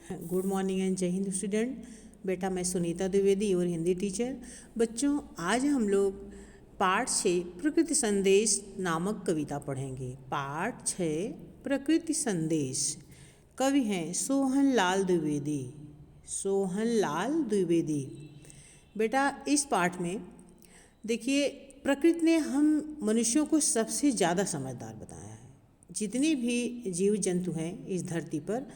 Good morning and जय Hind student. बेटा मैं सुनीता द्विवेदी और हिंदी टीचर। बच्चों आज हम लोग पाठ 6 प्रकृति संदेश नामक कविता पढ़ेंगे। पाठ 6 प्रकृति संदेश। कवि हैं सोहन लाल द्विवेदी। सोहन लाल द्विवेदी। बेटा इस पाठ में देखिए प्रकृति ने हम मनुष्यों को सबसे ज़्यादा समझदार बताया है। जितने भी जीव जंतु हैं इस धरती पर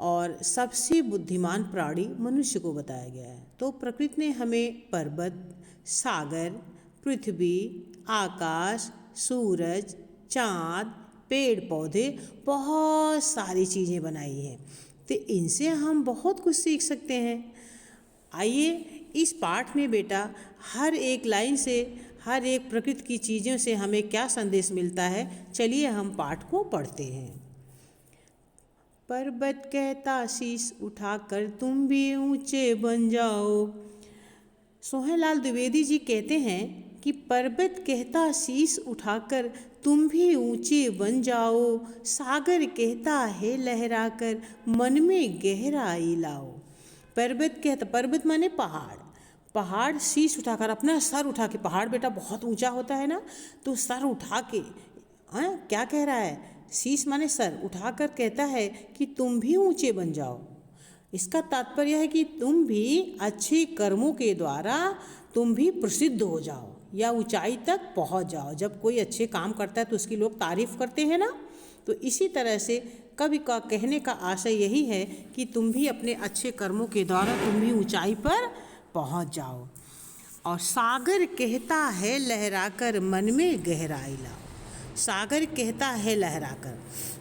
और सबसे बुद्धिमान प्राणी मनुष्य को बताया गया है। तो प्रकृति ने हमें पर्वत, सागर, पृथ्वी, आकाश, सूरज, चाँद, पेड़ पौधे, बहुत सारी चीज़ें बनाई हैं। तो इनसे हम बहुत कुछ सीख सकते हैं। आइए इस पाठ में बेटा हर एक लाइन से, हर एक प्रकृति की चीज़ों से हमें क्या संदेश मिलता है, चलिए हम पाठ को पढ़ते हैं। पर्वत कहता शीश उठाकर तुम भी ऊंचे बन जाओ। सोहन लाल द्विवेदी जी कहते हैं कि पर्वत कहता शीश उठाकर तुम भी ऊंचे बन जाओ, सागर कहता है लहराकर मन में गहराई लाओ। पर्वत कहता, पर्वत माने पहाड़, पहाड़ शीश उठाकर, अपना सर उठा के, पहाड़ बेटा बहुत ऊंचा होता है ना, तो सर उठा के क्या कह रहा है, शीश माने सर उठाकर कहता है कि तुम भी ऊंचे बन जाओ। इसका तात्पर्य है कि तुम भी अच्छे कर्मों के द्वारा तुम भी प्रसिद्ध हो जाओ या ऊंचाई तक पहुंच जाओ। जब कोई अच्छे काम करता है तो उसकी लोग तारीफ करते हैं ना, तो इसी तरह से कवि का कहने का आशय यही है कि तुम भी अपने अच्छे कर्मों के द्वारा तुम भी ऊंचाई पर पहुंच जाओ। और सागर कहता है लहराकर मन में गहराई लाओ। सागर कहता है लहराकर।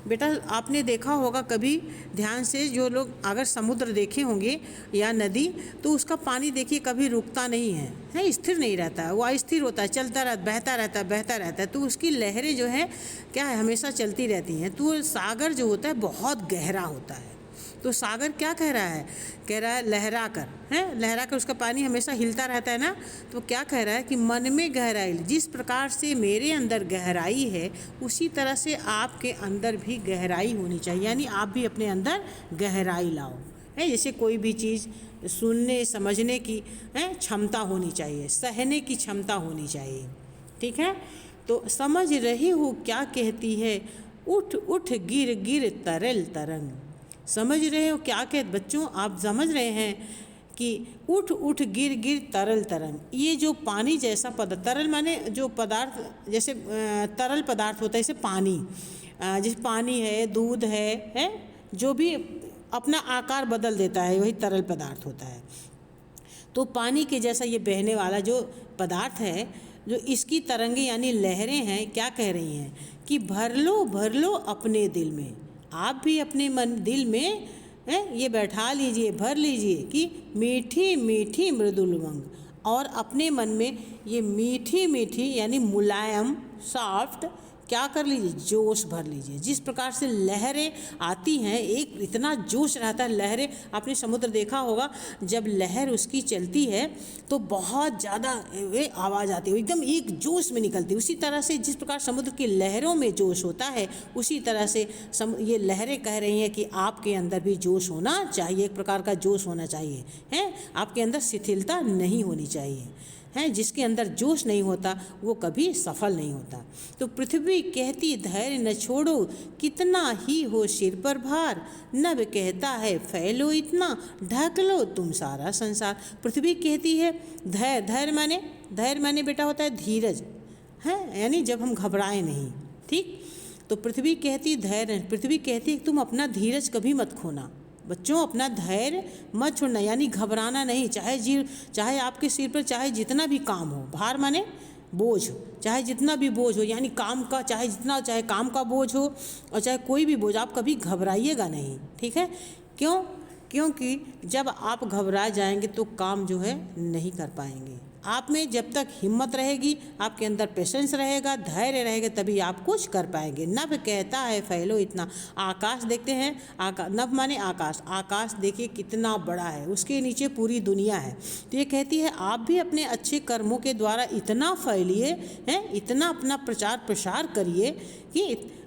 बेटा आपने देखा होगा कभी ध्यान से, जो लोग अगर समुद्र देखे होंगे या नदी, तो उसका पानी देखिए कभी रुकता नहीं है, स्थिर नहीं रहता है, वो अस्थिर होता है, चलता रहता, बहता रहता है, बहता रहता है। तो उसकी लहरें जो है क्या है, हमेशा चलती रहती हैं। तो सागर जो होता है बहुत गहरा होता है। तो सागर क्या कह रहा है, कह रहा है लहरा कर, लहरा कर, उसका पानी हमेशा हिलता रहता है ना। तो क्या कह रहा है कि मन में गहराई, जिस प्रकार से मेरे अंदर गहराई है उसी तरह से आपके अंदर भी गहराई होनी चाहिए, यानी आप भी अपने अंदर गहराई लाओ। जैसे कोई भी चीज़ सुनने समझने की क्षमता होनी चाहिए, सहने की क्षमता होनी चाहिए, ठीक है। तो समझ रही हो क्या कहती है, उठ उठ गिर गिर तरल तरंग। समझ रहे हो क्या कहते बच्चों, आप समझ रहे हैं कि उठ उठ गिर गिर तरल तरंग। ये जो पानी जैसा पदार्थ, तरल माने जो पदार्थ, जैसे तरल पदार्थ होता है, जैसे पानी, जैसे पानी है, दूध है, जो भी अपना आकार बदल देता है वही तरल पदार्थ होता है। तो पानी के जैसा ये बहने वाला जो पदार्थ है, जो इसकी तरंगे यानी लहरें हैं, क्या कह रही हैं कि भर लो अपने दिल में। आप भी अपने मन दिल में ये बैठा लीजिए, भर लीजिए कि मीठी मीठी मृदुल उमंग, और अपने मन में ये मीठी मीठी यानी मुलायम सॉफ्ट क्या कर लीजिए, जोश भर लीजिए। जिस प्रकार से लहरें आती हैं, एक इतना जोश रहता है लहरें। आपने समुद्र देखा होगा, जब लहर उसकी चलती है तो बहुत ज़्यादा आवाज़ आती है, एकदम एक जोश में निकलती है। उसी तरह से जिस प्रकार समुद्र की लहरों में जोश होता है, उसी तरह से ये लहरें कह रही हैं कि आपके अंदर भी जोश होना चाहिए, एक प्रकार का जोश होना चाहिए, आपके अंदर शिथिलता नहीं होनी चाहिए, जिसके अंदर जोश नहीं होता वो कभी सफल नहीं होता। तो पृथ्वी कहती धैर्य न छोड़ो, कितना ही हो सिर पर भार, नभ कहता है फैलो इतना, ढक लो तुम सारा संसार। पृथ्वी कहती है धैर्य, धैर्य माने बेटा होता है धीरज, यानी जब हम घबराए नहीं, ठीक। तो पृथ्वी कहती धैर्य, पृथ्वी कहती तुम अपना धीरज कभी मत खोना। बच्चों अपना धैर्य मत छोड़ना, यानी घबराना नहीं। चाहे आपके सिर पर चाहे जितना भी काम हो, भार माने बोझ, चाहे जितना भी बोझ हो, यानी काम का चाहे काम का बोझ हो और चाहे कोई भी बोझ, आप कभी घबराइएगा नहीं, ठीक है। क्योंकि जब आप घबरा जाएंगे तो काम जो है नहीं कर पाएंगे। आप में जब तक हिम्मत रहेगी, आपके अंदर पेशेंस रहेगा, धैर्य रहेगा, तभी आप कुछ कर पाएंगे। नभ कहता है फैलो इतना, आकाश देखते हैं, नभ माने आकाश, आकाश देखिए कितना बड़ा है, उसके नीचे पूरी दुनिया है। तो ये कहती है आप भी अपने अच्छे कर्मों के द्वारा इतना फैलिए, इतना अपना प्रचार प्रसार करिए कि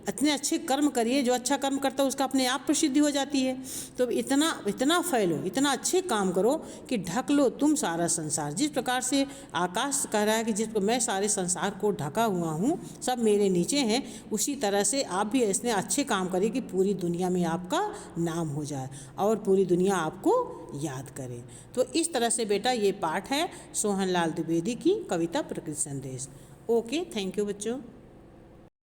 इतने अच्छे कर्म करिए, जो अच्छा कर्म करता है उसका अपने आप प्रसिद्धि हो जाती है। तो इतना फैलो, इतना अच्छे काम करो कि ढक लो तुम सारा संसार। जिस प्रकार से आकाश कह रहा है कि जिस मैं सारे संसार को ढका हुआ हूँ, सब मेरे नीचे हैं, उसी तरह से आप भी ऐसे अच्छे काम करिए कि पूरी दुनिया में आपका नाम हो जाए और पूरी दुनिया आपको याद करे। तो इस तरह से बेटा ये पाठ है सोहन लाल द्विवेदी की कविता प्रकृति संदेश। ओके, थैंक यू बच्चों।